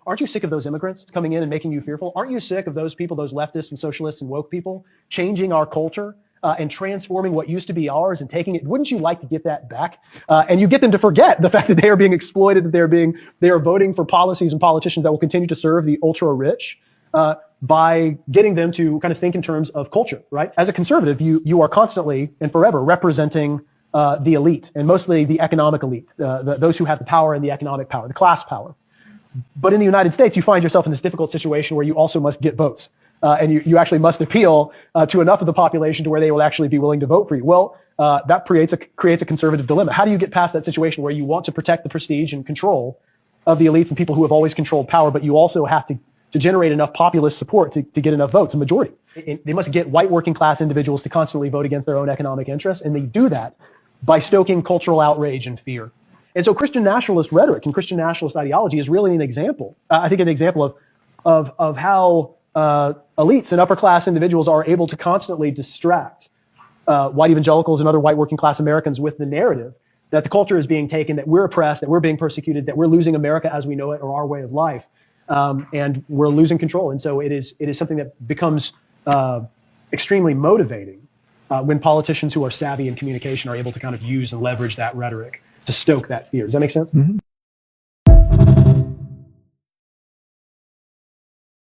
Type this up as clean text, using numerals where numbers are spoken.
Aren't you sick of those immigrants coming in and making you fearful? Aren't you sick of those people, those leftists and socialists and woke people, changing our culture and transforming what used to be ours and taking it? Wouldn't you like to get that back? And you get them to forget the fact that they are being exploited, that they are voting for policies and politicians that will continue to serve the ultra rich. By getting them to kind of think in terms of culture, right? As a conservative, you are constantly and forever representing the elite, and mostly the economic elite, those who have the power and the economic power, the class power. But in the United States, you find yourself in this difficult situation where you also must get votes. And you actually must appeal to enough of the population to where they will actually be willing to vote for you. Well, that creates a conservative dilemma. How do you get past that situation where you want to protect the prestige and control of the elites and people who have always controlled power, but you also have to generate enough populist support to get enough votes, a majority? They must get white working class individuals to constantly vote against their own economic interests, and they do that by stoking cultural outrage and fear. And so Christian nationalist rhetoric and Christian nationalist ideology is really an example, I think an example of how elites and upper class individuals are able to constantly distract white evangelicals and other white working class Americans with the narrative that the culture is being taken, that we're oppressed, that we're being persecuted, that we're losing America as we know it or our way of life. And we're losing control. And so it is something that becomes extremely motivating when politicians who are savvy in communication are able to kind of use and leverage that rhetoric to stoke that fear. Does that make sense? Mm-hmm.